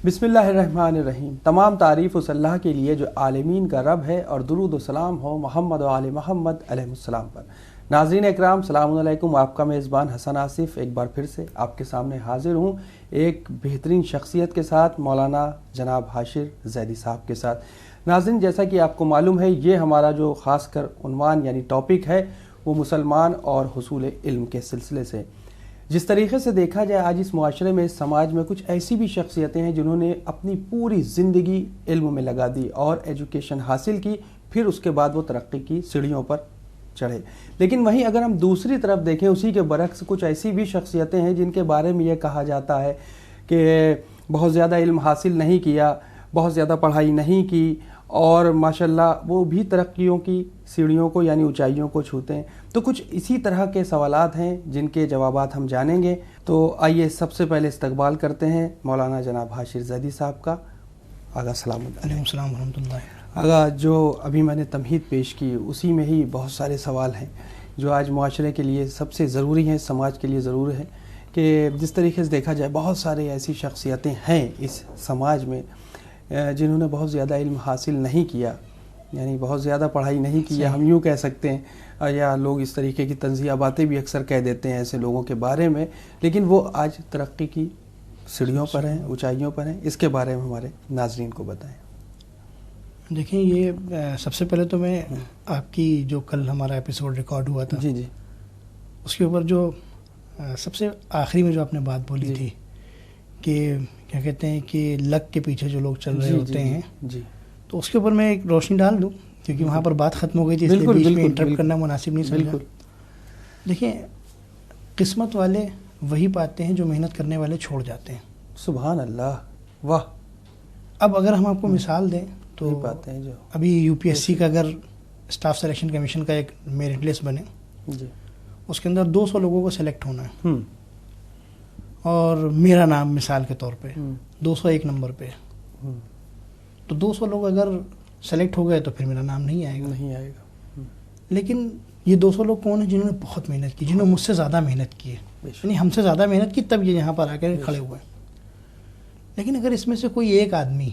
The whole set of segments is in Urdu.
بسم اللہ الرحمن الرحیم. تمام تعریف اس اللہ کے لیے جو عالمین کا رب ہے، اور درود و سلام ہو محمد و آل محمد علیہ السلام پر. ناظرین اکرام، السلام علیکم. آپ کا میزبان حسن آصف ایک بار پھر سے آپ کے سامنے حاضر ہوں، ایک بہترین شخصیت کے ساتھ، مولانا جناب حاشر زیدی صاحب کے ساتھ. ناظرین، جیسا کہ آپ کو معلوم ہے، یہ ہمارا جو خاص کر عنوان یعنی ٹاپک ہے وہ مسلمان اور حصول علم کے سلسلے سے. جس طریقے سے دیکھا جائے، آج اس معاشرے میں، اس سماج میں کچھ ایسی بھی شخصیتیں ہیں جنہوں نے اپنی پوری زندگی علم میں لگا دی اور ایجوکیشن حاصل کی، پھر اس کے بعد وہ ترقی کی سیڑھیوں پر چڑھے. لیکن وہیں اگر ہم دوسری طرف دیکھیں، اسی کے برعکس کچھ ایسی بھی شخصیتیں ہیں جن کے بارے میں یہ کہا جاتا ہے کہ بہت زیادہ علم حاصل نہیں کیا، بہت زیادہ پڑھائی نہیں کی، اور ماشاءاللہ وہ بھی ترقیوں کی سیڑھیوں کو یعنی اونچائیوں کو چھوتے ہیں. تو کچھ اسی طرح کے سوالات ہیں جن کے جوابات ہم جانیں گے. تو آئیے سب سے پہلے استقبال کرتے ہیں مولانا جناب حاشر زیدی صاحب کا. آغا السلام علیکم. السلام ورحمۃ اللہ. آغا، جو ابھی میں نے تمہید پیش کی اسی میں ہی بہت سارے سوال ہیں جو آج معاشرے کے لیے سب سے ضروری ہیں، سماج کے لیے ضرور ہے. کہ جس طریقے سے دیکھا جائے، بہت سارے ایسی شخصیتیں ہیں اس سماج میں جنہوں نے بہت زیادہ علم حاصل نہیں کیا، یعنی بہت زیادہ پڑھائی نہیں کی، یا ہم یوں کہہ سکتے ہیں، یا لوگ اس طریقے کی طنزیہ باتیں بھی اکثر کہہ دیتے ہیں ایسے لوگوں کے بارے میں، لیکن وہ آج ترقی کی سیڑھیوں پر ہیں، اونچائیوں پر ہیں. اس کے بارے میں ہمارے ناظرین کو بتائیں. دیکھیں، یہ سب سے پہلے تو میں آپ کی جو کل ہمارا ایپیسوڈ ریکارڈ ہوا تھا، جی اس کے اوپر جو سب سے آخری میں جو آپ نے بات بولی تھی کہ کیا کہتے ہیں کہ لک کے پیچھے جو لوگ چل رہے ہوتے ہیں، تو اس کے اوپر میں ایک روشنی ڈال دوں، کیونکہ وہاں پر بات ختم ہو گئی تھی، اس لیے بیچ میں انٹرپٹ کرنا مناسب نہیں سمجھا. دیکھیں، قسمت والے وہی پاتے ہیں جو محنت کرنے والے چھوڑ جاتے ہیں. سبحان اللہ، واہ. اب اگر ہم آپ کو مثال دیں تو باتیں جو ابھی یو پی ایس سی کا اگر اسٹاف سلیکشن کمیشن کا ایک میرٹ لسٹ بنے، اس کے اندر 200 لوگوں کو سلیکٹ ہونا ہے، اور میرا نام مثال کے طور پہ 201 نمبر پہ، تو 200 لوگ اگر سلیکٹ ہو گئے تو پھر میرا نام نہیں آئے گا. لیکن یہ 200 لوگ کون ہیں؟ جنہوں نے بہت محنت کی، جنہوں نے مجھ سے زیادہ محنت کی ہے، یعنی ہم سے زیادہ محنت کی، تب یہ یہاں پر آ کر کھڑے ہوئے ہیں. لیکن اگر اس میں سے کوئی ایک آدمی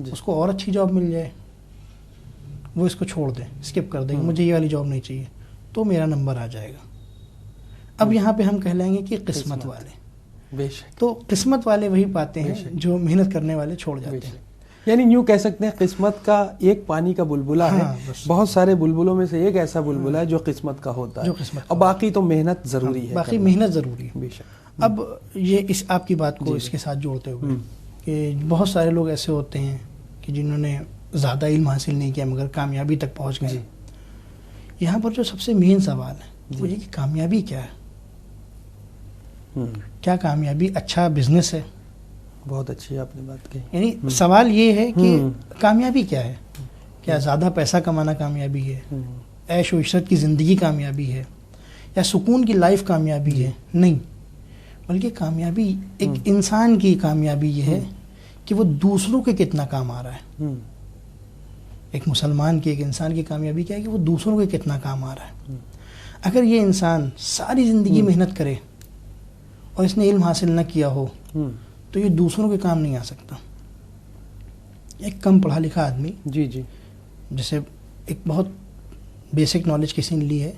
اس کو اور اچھی جاب مل جائے، وہ اس کو چھوڑ دے، اسکپ کر دے کہ مجھے یہ والی جاب نہیں چاہیے، تو میرا نمبر آ جائے گا. اب یہاں پہ ہم کہہ لیں گے کہ قسمت والے. تو قسمت والے وہی پاتے ہیں جو محنت کرنے والے چھوڑ جاتے ہیں. یعنی یوں کہہ سکتے ہیں قسمت کا ایک پانی کا بلبلا ہے، بہت سارے بلبلوں میں سے ایک ایسا بلبلا ہے جو قسمت کا ہوتا ہے، اور باقی تو محنت ضروری ہے. باقی محنت ضروری ہے. اب یہ اس آپ کی بات کو اس کے ساتھ جوڑتے ہوئے کہ بہت سارے لوگ ایسے ہوتے ہیں کہ جنہوں نے زیادہ علم حاصل نہیں کیا مگر کامیابی تک پہنچ گئے. یہاں پر جو سب سے مین سوال ہے وہ یہ کہ کامیابی کیا ہے؟ کیا کامیابی اچھا بزنس ہے؟ بہت اچھی آپ نے بات کہی. یعنی سوال یہ ہے کہ کامیابی کیا ہے؟ کیا زیادہ پیسہ کمانا کامیابی ہے؟ عیش و عشرت کی زندگی کامیابی ہے؟ یا سکون کی لائف کامیابی ہے؟ نہیں، بلکہ کامیابی ایک انسان کی کامیابی یہ ہے کہ وہ دوسروں کے کتنا کام آ رہا ہے. ایک مسلمان کی، ایک انسان کی کامیابی کیا ہے کہ وہ دوسروں کے کتنا کام آ رہا ہے. اگر یہ انسان ساری زندگی محنت کرے اور اس نے علم حاصل نہ کیا ہو تو یہ دوسروں کے کام نہیں آ سکتا. ایک کم پڑھا لکھا آدمی جیسے ایک بہت بیسک نالج کسی نے لی ہے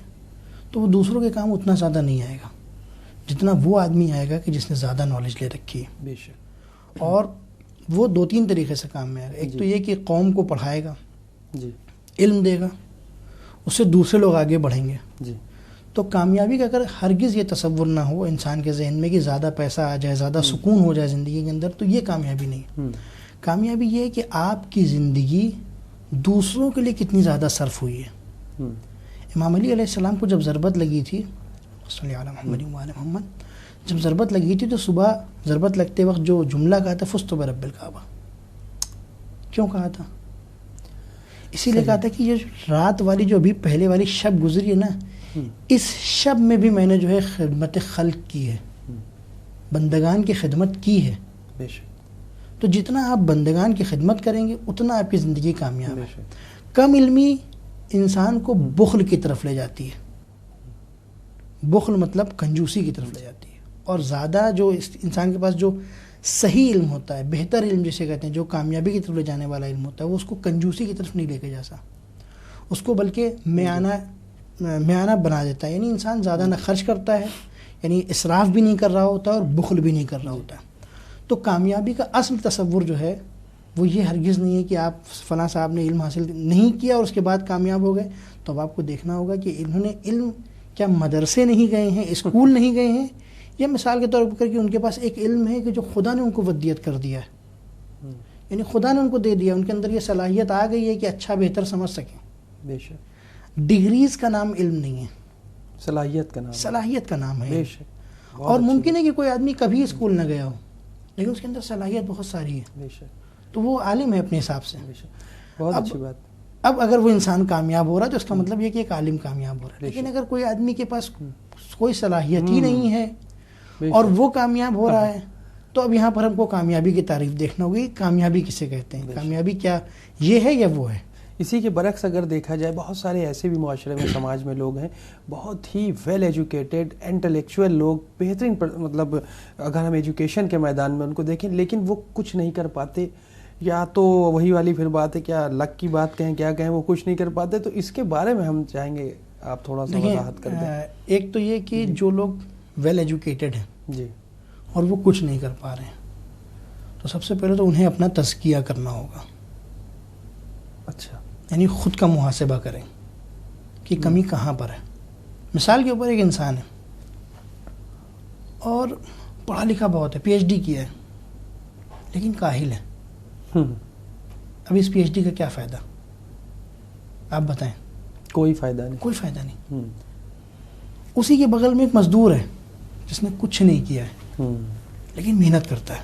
تو وہ دوسروں کے کام اتنا زیادہ نہیں آئے گا جتنا وہ آدمی آئے گا کہ جس نے زیادہ نالج لے رکھی ہے. اور وہ 2-3 طریقے سے کام میں آئے گا. ایک تو یہ کہ قوم کو پڑھائے گا، علم دے گا، اس سے دوسرے لوگ آگے بڑھیں گے. تو کامیابی کا اگر ہرگز یہ تصور نہ ہو انسان کے ذہن میں کہ زیادہ پیسہ آ جائے، زیادہ سکون ہو جائے زندگی کے اندر، تو یہ کامیابی نہیں. کامیابی یہ ہے کہ آپ کی زندگی دوسروں کے لیے کتنی زیادہ صرف ہوئی ہے. امام علی علیہ السلام کو جب ضربت لگی تھی، صلی اللہ علیہ محمد وعلی محمد، جب ضربت لگی تھی تو صبح ضربت لگتے وقت جو جملہ کہا تھا، فزت برب الکعبہ. کیوں کہا تھا؟ اسی لیے کہا تھا کہ یہ رات والی جو ابھی پہلے والی شب گزری ہے نا، اس شب میں بھی میں نے جو ہے خدمت خلق کی ہے، بندگان کی خدمت کی ہے. تو جتنا آپ بندگان کی خدمت کریں گے اتنا آپ کی زندگی کامیاب ہے. کم علمی انسان کو بخل کی طرف لے جاتی ہے. بخل مطلب کنجوسی کی طرف لے جاتی ہے. اور زیادہ جو انسان کے پاس جو صحیح علم ہوتا ہے، بہتر علم جسے کہتے ہیں، جو کامیابی کی طرف لے جانے والا علم ہوتا ہے، وہ اس کو کنجوسی کی طرف نہیں لے کے جاتا، اس کو بلکہ میانہ بنا دیتا ہے. یعنی انسان زیادہ نہ خرچ کرتا ہے، یعنی اسراف بھی نہیں کر رہا ہوتا اور بخل بھی نہیں کر رہا ہوتا. تو کامیابی کا اصل تصور جو ہے وہ یہ ہرگز نہیں ہے کہ آپ فلاں صاحب نے علم حاصل نہیں کیا اور اس کے بعد کامیاب ہو گئے. تو اب آپ کو دیکھنا ہوگا کہ انہوں نے علم کیا مدرسے نہیں گئے ہیں، اسکول نہیں گئے ہیں، یا مثال کے طور پر کہ ان کے پاس ایک علم ہے کہ جو خدا نے ان کو ودیت کر دیا ہے، یعنی خدا نے ان کو دے دیا، ان کے اندر یہ صلاحیت آ گئی ہے کہ اچھا بہتر سمجھ سکیں. بے شک ڈگریز کا نام علم نہیں ہے، صلاحیت کا نام ہے. بے شک. اور ممکن ہے کہ کوئی آدمی کبھی اسکول نہ گیا ہو لیکن اس کے اندر صلاحیت بہت ساری ہے، بے شک. تو وہ عالم ہے اپنے حساب سے. بہت اچھی بات. اب اگر وہ انسان کامیاب ہو رہا ہے تو اس کا مطلب یہ کہ ایک عالم کامیاب ہو رہا ہے. لیکن اگر کوئی آدمی کے پاس کوئی صلاحیت ہی نہیں ہے اور وہ کامیاب ہو رہا ہے تو اب یہاں پر ہم کو کامیابی کی تعریف دیکھنا ہوگی. کامیابی کسے کہتے ہیں؟ کامیابی کیا یہ ہے یا وہ ہے؟ اسی کے برعکس اگر دیکھا جائے بہت سارے ایسے بھی معاشرے میں سماج میں لوگ ہیں بہت ہی ویل ایجوکیٹڈ انٹلیکچوئل لوگ، بہترین مطلب اگر ہم ایجوکیشن کے میدان میں ان کو دیکھیں لیکن وہ کچھ نہیں کر پاتے. یا تو وہی والی پھر بات ہے کیا لک کی بات کہیں کیا کہیں، وہ کچھ نہیں کر پاتے. تو اس کے بارے میں ہم چاہیں گے آپ تھوڑا سا وضاحت کر دیں. ایک تو یہ کہ جو لوگ ویل ایجوکیٹڈ ہیں جی اور وہ کچھ نہیں کر پا رہے ہیں تو سب سے پہلے تو انہیں اپنا تزکیہ کرنا ہوگا. اچھا. یعنی خود کا محاسبہ کریں کہ کمی کہاں پر ہے. مثال کے اوپر ایک انسان ہے اور پڑھا لکھا بہت ہے، پی ایچ ڈی کیا ہے لیکن کاہل ہے. اب اس پی ایچ ڈی کا کیا فائدہ؟ آپ بتائیں. کوئی فائدہ نہیں. کوئی فائدہ نہیں. اسی کے بغل میں ایک مزدور ہے جس نے کچھ نہیں کیا ہے لیکن محنت کرتا ہے.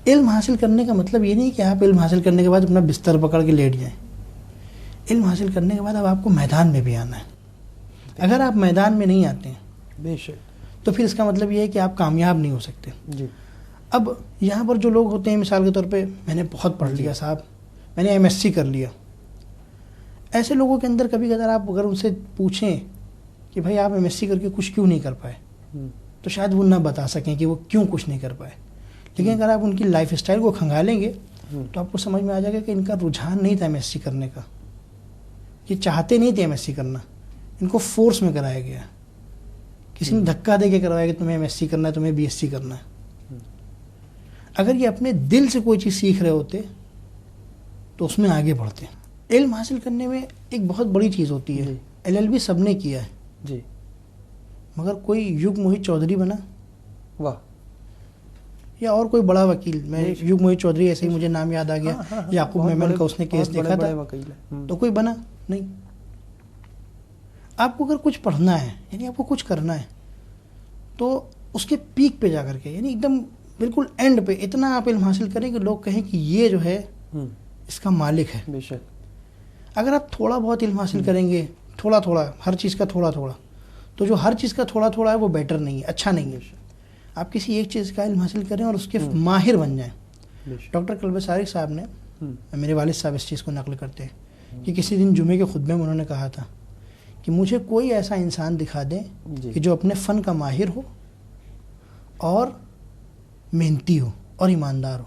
علم حاصل کرنے کا مطلب یہ نہیں کہ آپ علم حاصل کرنے کے بعد اپنا بستر پکڑ کے لیٹ جائیں. علم حاصل کرنے کے بعد اب آپ کو میدان میں بھی آنا ہے. اگر آپ میدان میں نہیں آتے ہیں بے شک تو پھر اس کا مطلب یہ ہے کہ آپ کامیاب نہیں ہو سکتے. جی. اب یہاں پر جو لوگ ہوتے ہیں مثال کے طور پہ میں نے بہت پڑھ لیا صاحب، میں نے ایم ایس سی کر لیا، ایسے لوگوں کے اندر کبھی اگر آپ ان سے پوچھیں کہ بھائی آپ ایم ایس سی کر کے کچھ کیوں نہیں کر پائے تو شاید وہ نہ بتا سکیں کہ وہ کیوں کچھ نہیں کر پائے. لیکن اگر آپ ان کی لائف اسٹائل کو کھنگالیں گے تو آپ کو سمجھ میں آ جائے گا کہ ان کا رجحان نہیں تھا ایم ایس سی کرنے کا، یہ چاہتے نہیں تھے ایم ایس سی کرنا، ان کو فورس میں کرایا گیا، کسی نے دھکا دے کے کروایا کہ تمہیں ایم ایس سی کرنا ہے، تمہیں بی ایس سی کرنا ہے. اگر یہ اپنے دل سے کوئی چیز سیکھ رہے ہوتے تو اس میں آگے بڑھتے. علم حاصل کرنے میں ایک بہت بڑی چیز ہوتی ہے. ایل ایل بی سب نے کیا ہے جی مگر کوئی یوگ موہت چودھری بنا، واہ، یا اور کوئی بڑا وکیل، میں یوگ موہت چودھری ایسے ہی مجھے نام یاد آ گیا، یعقوب میمن کا اس نے کیس دیکھا تھا تو کوئی بنا نہیں. آپ کو اگر کچھ پڑھنا ہے یعنی آپ کو کچھ کرنا ہے تو اس کے پیک پہ جا کر کے یعنی ایک دم بالکل اینڈ پہ اتنا آپ علم حاصل کریں کہ لوگ کہیں کہ یہ جو ہے اس کا مالک ہے. بے شک. اگر آپ تھوڑا بہت علم حاصل کریں گے، تھوڑا تھوڑا ہر چیز کا تھوڑا تھوڑا، تو جو ہر چیز کا تھوڑا تھوڑا ہے وہ بیٹر نہیں ہے، اچھا نہیں ہے. آپ کسی ایک چیز کا علم حاصل کریں اور اس کے ماہر بن جائیں. ڈاکٹر کلب صارق صاحب نے، میرے والد صاحب اس چیز کو نقل کرتے ہیں کہ کسی دن جمعے کے خطبے میں انہوں نے کہا تھا کہ مجھے کوئی ایسا انسان دکھا دیں کہ جو اپنے فن کا ماہر ہو اور محنتی ہو اور ایماندار ہو.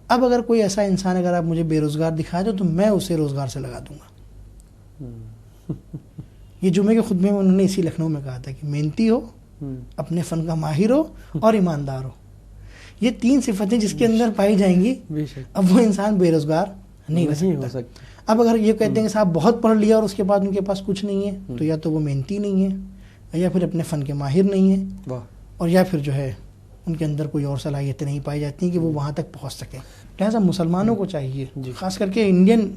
اب اگر کوئی ایسا انسان اگر آپ مجھے بے روزگار دکھا دو تو میں اسے روزگار سے لگا دوں گا. یہ جمعے کے خطبے میں انہوں نے اسی لکھنؤ میں کہا تھا کہ محنتی ہو، اپنے فن کا ماہر ہو اور ایماندار ہو. یہ تین صفتیں جس کے اندر پائی جائیں گی اب وہ انسان بے روزگار نہیں ہو سکتا. اب اگر یہ کہتے ہیں کہ صاحب بہت پڑھ لیا اور اس کے بعد ان کے پاس کچھ نہیں ہے تو یا تو وہ محنتی نہیں ہے یا پھر اپنے فن کے ماہر نہیں ہے اور یا پھر جو ہے ان کے اندر کوئی اور صلاحیتیں نہیں پائی جاتی ہیں کہ وہ وہاں تک پہنچ سکیں. لہٰذا مسلمانوں کو چاہیے، خاص کر کے انڈین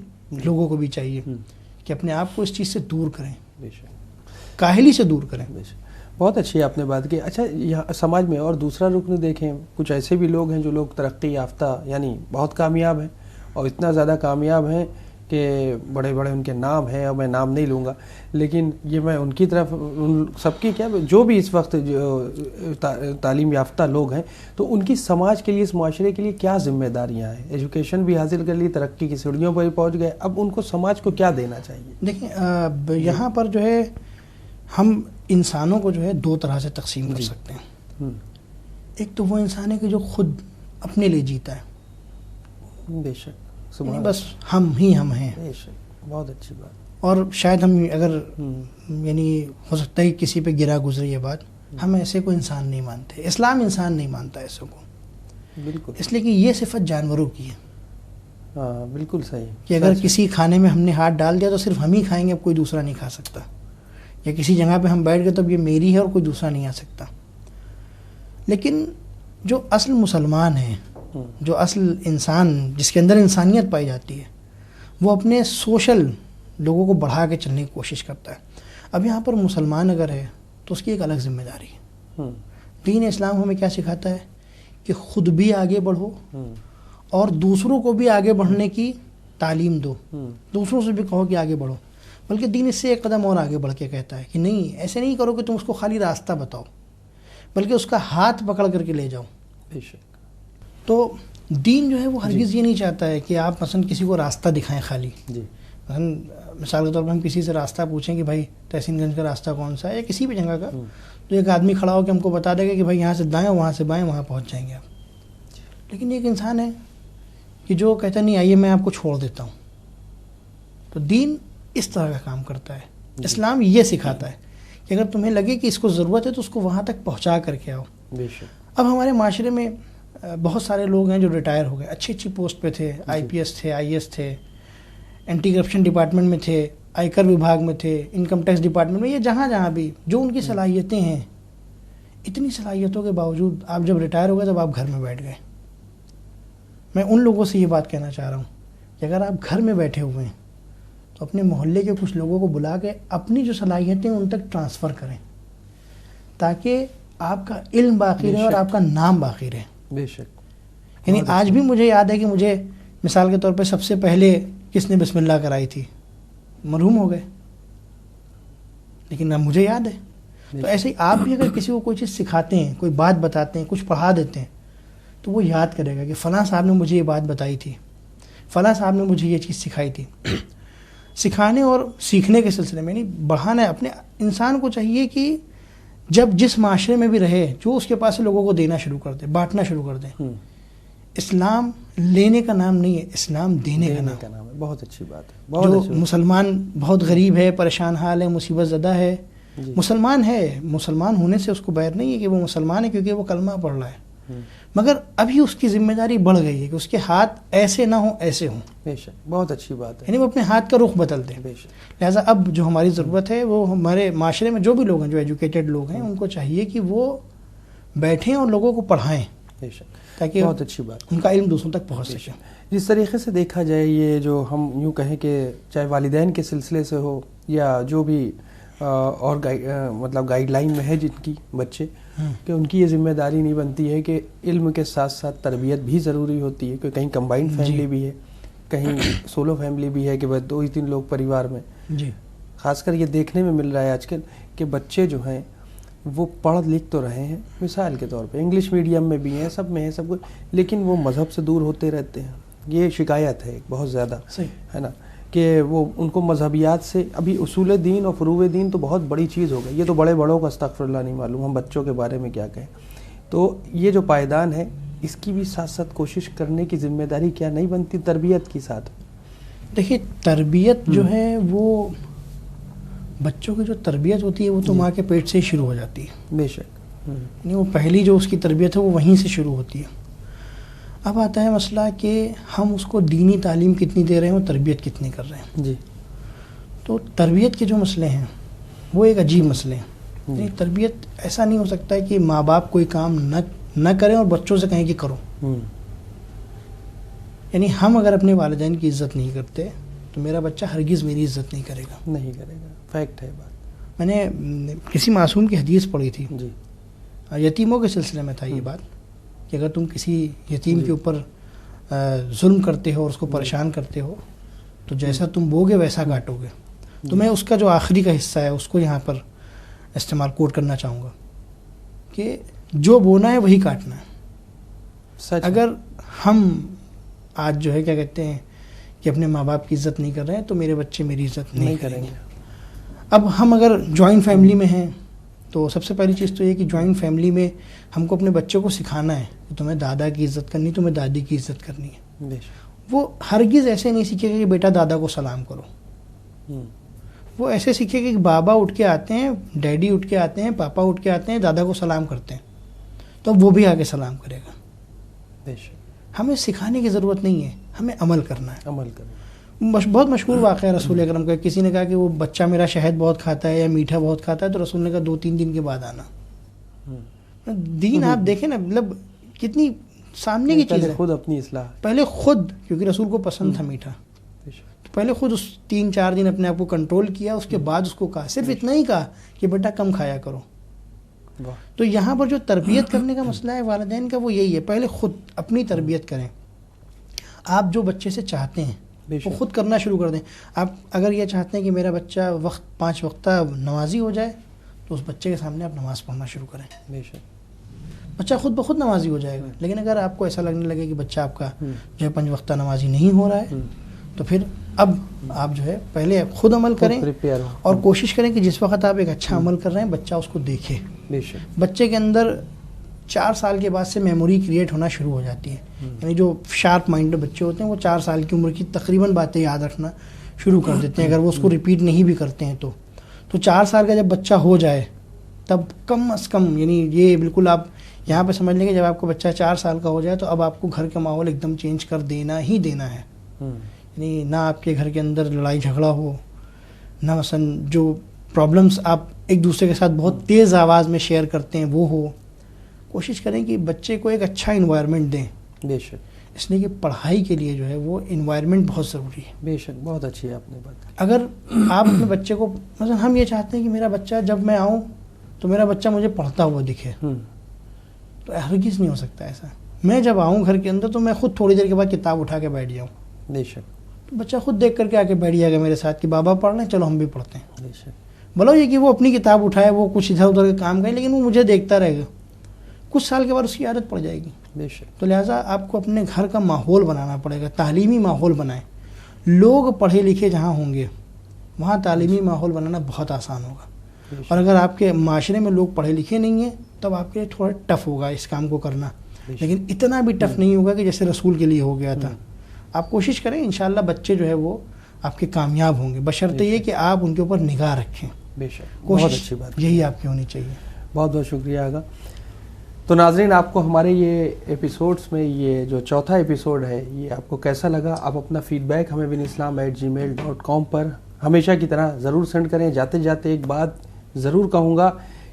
لوگوں کو بھی چاہیے کہ اپنے آپ کو اس چیز سے دور کریں، کاہلی سے دور کریں. بہت اچھی آپ نے بات کی. اچھا، یہاں سماج میں اور دوسرا رکن دیکھیں، کچھ ایسے بھی لوگ ہیں جو لوگ ترقی یافتہ یعنی بہت کامیاب ہیں اور اتنا زیادہ کامیاب ہیں کہ بڑے بڑے ان کے نام ہیں اور میں نام نہیں لوں گا، لیکن یہ میں ان کی طرف ان سب کی کیا جو بھی اس وقت جو تعلیم یافتہ لوگ ہیں تو ان کی سماج کے لیے، اس معاشرے کے لیے کیا ذمہ داریاں ہیں؟ ایجوکیشن بھی حاصل کر لی، ترقی کی سیڑھیوں پر پہنچ گئے، اب ان کو سماج کو کیا دینا چاہیے؟ دیکھیں یہاں پر جو ہے ہم انسانوں کو جو ہے دو طرح سے تقسیم کر سکتے ہیں. ایک تو وہ انسان ہے کہ جو خود اپنے لیے جیتا ہے، بے شک، یعنی بس ہم ہی ہم ہیں. بے شک، بہت اچھی بات. اور شاید ہم اگر یعنی ہو سکتا ہے کسی پہ گرا گزرے یہ بات، ہم ایسے کو انسان نہیں مانتے، اسلام انسان نہیں مانتا ایسے کو. بالکل، اس لیے کہ یہ صفت جانوروں کی ہے. ہاں بالکل صحیح. کہ اگر کسی کھانے میں ہم نے ہاتھ ڈال دیا تو صرف ہم ہی کھائیں گے، اب کوئی دوسرا نہیں کھا سکتا. یا کسی جگہ پہ ہم بیٹھ گئے تو اب یہ میری ہے اور کوئی دوسرا نہیں آ سکتا. لیکن جو اصل مسلمان ہیں، جو اصل انسان جس کے اندر انسانیت پائی جاتی ہے، وہ اپنے سوشل لوگوں کو بڑھا کے چلنے کی کوشش کرتا ہے. اب یہاں پر مسلمان اگر ہے تو اس کی ایک الگ ذمہ داری ہے. دین اسلام ہمیں کیا سکھاتا ہے کہ خود بھی آگے بڑھو اور دوسروں کو بھی آگے بڑھنے کی تعلیم دو. دوسروں سے بھی کہو کہ آگے بڑھو. بلکہ دین اس سے ایک قدم اور آگے بڑھ کے کہتا ہے کہ نہیں، ایسے نہیں کرو کہ تم اس کو خالی راستہ بتاؤ، بلکہ اس کا ہاتھ پکڑ کر کے لے جاؤ. بے شک. تو دین جو ہے وہ ہرگز یہ نہیں چاہتا ہے کہ آپ مثلا کسی کو راستہ دکھائیں خالی. جی. مثال کے طور پر ہم کسی سے راستہ پوچھیں کہ بھائی تحسین گنج کا راستہ کون سا ہے یا کسی بھی جگہ کا، تو ایک آدمی کھڑا ہو کے ہم کو بتا دے گا کہ بھائی یہاں سے دائیں، وہاں سے بائیں، وہاں پہنچ جائیں گے آپ. لیکن ایک انسان ہے کہ جو کہتا نہیں آئیے میں آپ کو چھوڑ دیتا ہوں. تو دین اس طرح کا کام کرتا ہے. اسلام یہ سکھاتا ہے کہ اگر تمہیں لگے کہ اس کو ضرورت ہے تو اس کو وہاں تک پہنچا کر کے آؤ. بے شک. اب ہمارے معاشرے میں بہت سارے لوگ ہیں جو ریٹائر ہو گئے، اچھی اچھی پوسٹ پہ تھے، آئی پی ایس تھے، آئی ایس تھے، اینٹی کرپشن ڈپارٹمنٹ میں تھے، آئی کر وبھاگ میں تھے، انکم ٹیکس ڈپارٹمنٹ میں، یہ جہاں جہاں بھی جو ان کی صلاحیتیں ہیں، اتنی صلاحیتوں کے باوجود آپ جب ریٹائر ہو گئے تب آپ گھر میں بیٹھ گئے. میں ان لوگوں سے یہ بات کہنا چاہ رہا ہوں کہ اگر آپ گھر میں بیٹھے ہوئے ہیں تو اپنے محلے کے کچھ لوگوں کو بلا کے اپنی جو صلاحیتیں ان تک ٹرانسفر کریں، تاکہ آپ کا علم باقی رہے اور آپ کا نام باقی رہے. بے شک. یعنی آج بھی مجھے یاد ہے کہ مجھے مثال کے طور پہ سب سے پہلے کس نے بسم اللہ کرائی تھی، مرحوم ہو گئے، لیکن اب مجھے یاد ہے. تو ایسے ہی آپ بھی اگر کسی کو کوئی چیز سکھاتے ہیں، کوئی بات بتاتے ہیں، کچھ پڑھا دیتے ہیں، تو وہ یاد کرے گا کہ فلاں صاحب نے مجھے یہ بات بتائی تھی، فلاں صاحب نے مجھے یہ چیز سکھائی تھی. سکھانے اور سیکھنے کے سلسلے میں نہیں، بڑھانا ہے. اپنے انسان کو چاہیے کہ جب جس معاشرے میں بھی رہے، جو اس کے پاس لوگوں کو دینا شروع کر دے، بانٹنا شروع کر دیں. اسلام لینے کا نام نہیں ہے، اسلام دینے کا نام ہے. بہت اچھی بات ہے. جو مسلمان بہت غریب ہے، پریشان حال ہے، مصیبت زدہ ہے، مسلمان ہے، مسلمان ہونے سے اس کو بیر نہیں ہے کہ وہ مسلمان ہے کیونکہ وہ کلمہ پڑھ رہا ہے، مگر ابھی اس کی ذمہ داری بڑھ گئی ہے کہ اس کے ہاتھ ایسے نہ ہوں، ایسے ہوں. بے شک. بہت اچھی بات ہے. یعنی وہ اپنے ہاتھ کا رخ بدل دیں. بے شک. لہٰذا اب جو ہماری ضرورت ہے وہ ہمارے معاشرے میں جو بھی لوگ ہیں، جو ایجوکیٹڈ لوگ ہیں، ان کو چاہیے کہ وہ بیٹھیں اور لوگوں کو پڑھائیں، بے شک. تاکہ بہت اچھی بات. ان کا علم دوسروں تک پہنچ سکے. جس طریقے سے دیکھا جائے، یہ جو ہم یوں کہیں کہ چاہے والدین کے سلسلے سے ہو یا جو بھی اور مطلب گائیڈ لائن میں ہے جن کی بچے، کہ ان کی یہ ذمہ داری نہیں بنتی ہے کہ علم کے ساتھ ساتھ تربیت بھی ضروری ہوتی ہے. کہ کہیں کمبائنڈ فیملی بھی ہے، کہیں سولو فیملی بھی ہے کہ بس 2-3 لوگ پریوار میں. جی. خاص کر یہ دیکھنے میں مل رہا ہے آج کل کہ بچے جو ہیں وہ پڑھ لکھ تو رہے ہیں، مثال کے طور پہ انگلش میڈیم میں بھی ہیں، سب میں ہیں، سب کچھ، لیکن وہ مذہب سے دور ہوتے رہتے ہیں. یہ شکایت ہے بہت زیادہ، ہے نا، کہ وہ ان کو مذہبیات سے، ابھی اصول دین اور فروع دین تو بہت بڑی چیز ہو گئی. یہ تو بڑے بڑوں کا استغفر اللہ نہیں معلوم، ہم بچوں کے بارے میں کیا کہیں. تو یہ جو پائیدان ہے، اس کی بھی ساتھ ساتھ کوشش کرنے کی ذمہ داری کیا نہیں بنتی تربیت کے ساتھ؟ دیکھیے، تربیت جو ہے وہ بچوں کی جو تربیت ہوتی ہے وہ تو ماں کے پیٹ سے ہی شروع ہو جاتی ہے. بے شک. یعنی وہ پہلی جو اس کی تربیت ہے وہ وہیں سے شروع ہوتی ہے. اب آتا ہے مسئلہ کہ ہم اس کو دینی تعلیم کتنی دے رہے ہیں اور تربیت کتنی کر رہے ہیں. جی. تو تربیت کے جو مسئلے ہیں وہ ایک عجیب مسئلے ہیں. یعنی تربیت ایسا نہیں ہو سکتا ہے کہ ماں باپ کوئی کام نہ کریں اور بچوں سے کہیں کہ کرو. یعنی ہم اگر اپنے والدین کی عزت نہیں کرتے تو میرا بچہ ہرگز میری عزت نہیں کرے گا. نہیں کرے گا. فیکٹ ہے بات. میں نے کسی معصوم کی حدیث پڑھی تھی. جی. یتیموں کے سلسلے میں تھا یہ بات کہ اگر تم کسی یتیم کے اوپر ظلم کرتے ہو اور اس کو پریشان کرتے ہو تو جیسا تم بوگے ویسا کاٹو گے. تو میں اس کا جو آخری کا حصہ ہے اس کو یہاں پر استعمال کوٹ کرنا چاہوں گا کہ جو بونا ہے وہی کاٹنا ہے. سچ. اگر ہم آج جو ہے کیا کہتے ہیں کہ اپنے ماں باپ کی عزت نہیں کر رہے ہیں تو میرے بچے میری عزت نہیں کریں گے. اب ہم اگر جوائنٹ فیملی میں ہیں تو سب سے پہلی چیز تو یہ کہ جوائنٹ فیملی میں ہم کو اپنے بچوں کو سکھانا ہے کہ تمہیں دادا کی عزت کرنی، تمہیں دادی کی عزت کرنی ہے. وہ ہرگز ایسے نہیں سیکھے گا کہ بیٹا دادا کو سلام کرو. وہ ایسے سیکھے گا کہ بابا اٹھ کے آتے ہیں، ڈیڈی اٹھ کے آتے ہیں، پاپا اٹھ کے آتے ہیں، دادا کو سلام کرتے ہیں، تو وہ بھی آگے سلام کرے گا. ہمیں سکھانے کی ضرورت نہیں ہے، ہمیں عمل کرنا ہے. بہت مشہور واقعہ ہے رسول اکرم کا. کسی نے کہا کہ وہ بچہ میرا شہد بہت کھاتا ہے یا میٹھا بہت کھاتا ہے، تو رسول نے کہا 2-3 دن کے بعد آنا. دین آپ دیکھیں نا، مطلب کتنی سامنے کی چیز ہے. خود اپنی اصلاح، پہلے خود، کیونکہ رسول کو پسند تھا میٹھا، تو پہلے خود اس 3-4 دن اپنے آپ کو کنٹرول کیا. اس کے بعد اس کو کہا، صرف اتنا ہی کہا کہ بیٹا کم کھایا کرو. تو یہاں پر جو تربیت کرنے کا مسئلہ ہے والدین کا، وہ یہی ہے، پہلے خود اپنی تربیت کریں. آپ جو بچے سے چاہتے ہیں وہ خود کرنا شروع کر دیں. آپ اگر یہ چاہتے ہیں کہ میرا بچہ 5 وقتہ نمازی ہو جائے، تو اس بچے کے سامنے آپ نماز پڑھنا شروع کریں. بچہ خود بخود نمازی ہو جائے گا. لیکن اگر آپ کو ایسا لگنے لگے کہ بچہ آپ کا جو ہے 5 وقتہ نمازی نہیں ہو رہا ہے، تو پھر اب آپ جو ہے پہلے خود عمل کریں اور کوشش کریں کہ جس وقت آپ ایک اچھا عمل کر رہے ہیں بچہ اس کو دیکھے. بچے کے اندر 4 سال کے بعد سے میموری کریٹ ہونا شروع ہو جاتی ہے. یعنی جو شارپ مائنڈ بچے ہوتے ہیں وہ 4 سال کی عمر کی تقریباً باتیں یاد رکھنا شروع کر دیتے ہیں، اگر وہ اس کو ریپیٹ نہیں بھی کرتے ہیں. تو 4 سال کا جب بچہ ہو جائے تب کم از کم، یعنی یہ بالکل آپ یہاں پہ سمجھ لیں کہ جب آپ کو بچہ 4 سال کا ہو جائے تو اب آپ کو گھر کا ماحول ایک دم چینج کر دینا ہی دینا ہے. یعنی نہ آپ کے گھر کے اندر لڑائی جھگڑا ہو، نہ مثلا جو پرابلمس آپ ایک دوسرے کے ساتھ بہت تیز آواز میں شیئر کرتے ہیں وہ ہو. کوشش کریں کہ بچے کو ایک اچھا انوائرمنٹ دیں. بے شک. اس لیے کہ پڑھائی کے لیے جو ہے وہ انوائرمنٹ بہت ضروری ہے. بے شک، بہت اچھی ہے آپ نے بات. اگر آپ اپنے بچے کو مثلا ہم یہ چاہتے ہیں کہ میرا بچہ جب میں آؤں تو میرا بچہ مجھے پڑھتا ہوا دکھے، تو ہرگز نہیں ہو سکتا ایسا. میں جب آؤں گھر کے اندر تو میں خود تھوڑی دیر کے بعد کتاب اٹھا کے بیٹھ جاؤں. بے شک. تو بچہ خود دیکھ کر کے آ کے بیٹھ جائے گا میرے ساتھ کہ بابا پڑھ رہے ہیں، چلو ہم بھی پڑھتے ہیں. بے شک. بولو یہ کہ وہ اپنی کتاب اٹھائے، وہ کچھ ادھر ادھر کے کام کرے، لیکن وہ مجھے دیکھتا رہے گا. کچھ سال کے بعد اس کی عادت پڑ جائے گی. بے شک. تو لہٰذا آپ کو اپنے گھر کا ماحول بنانا پڑے گا، تعلیمی ماحول بنائیں. لوگ پڑھے لکھے جہاں ہوں گے وہاں تعلیمی ماحول بنانا بہت آسان ہوگا. اور اگر آپ کے معاشرے میں لوگ پڑھے لکھے نہیں ہیں تب آپ کے لیے تھوڑا ٹف ہوگا اس کام کو کرنا. لیکن اتنا بھی ٹف نہیں ہوگا کہ جیسے رسول کے لیے ہو گیا تھا. آپ کوشش کریں، انشاءاللہ بچے جو ہے وہ آپ کے کامیاب ہوں گے، بشرطے یہ کہ آپ ان کے اوپر نگاہ رکھیں. بے شک، بہت اچھی بات، یہی آپ کی ہونی چاہیے. بہت بہت شکریہ آغا. تو ناظرین، آپ کو ہمارے یہ ایپیسوڈز میں یہ جو چوتھا ایپیسوڈ ہے یہ آپ کو کیسا لگا؟ آپ اپنا فیڈ بیک ہمیں binislam@gmail.com پر ہمیشہ کی طرح ضرور سینڈ کریں. جاتے جاتے ایک بات ضرور کہوں گا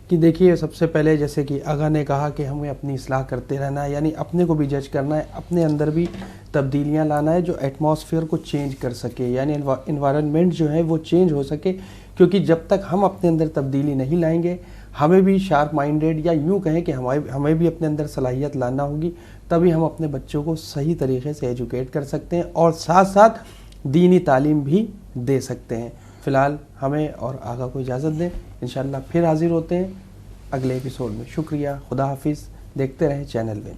کہ دیکھیے، سب سے پہلے جیسے کہ آغا نے کہا کہ ہمیں اپنی اصلاح کرتے رہنا ہے، یعنی اپنے کو بھی جج کرنا ہے، اپنے اندر بھی تبدیلیاں لانا ہے جو ایٹماسفیئر کو چینج کر سکے، یعنی انوائرمنٹ جو ہے وہ چینج ہو سکے. کیونکہ جب تک ہم اپنے اندر تبدیلی نہیں لائیں گے، ہمیں بھی شارپ مائنڈیڈ، یا یوں کہیں کہ ہمیں بھی اپنے اندر صلاحیت لانا ہوگی، تبھی ہم اپنے بچوں کو صحیح طریقے سے ایجوکیٹ کر سکتے ہیں اور ساتھ ساتھ دینی تعلیم بھی دے سکتے ہیں. فی الحال ہمیں اور آغا کو اجازت دیں، انشاءاللہ پھر حاضر ہوتے ہیں اگلے ایپیسوڈ میں. شکریہ، خدا حافظ. دیکھتے رہیں چینل میں.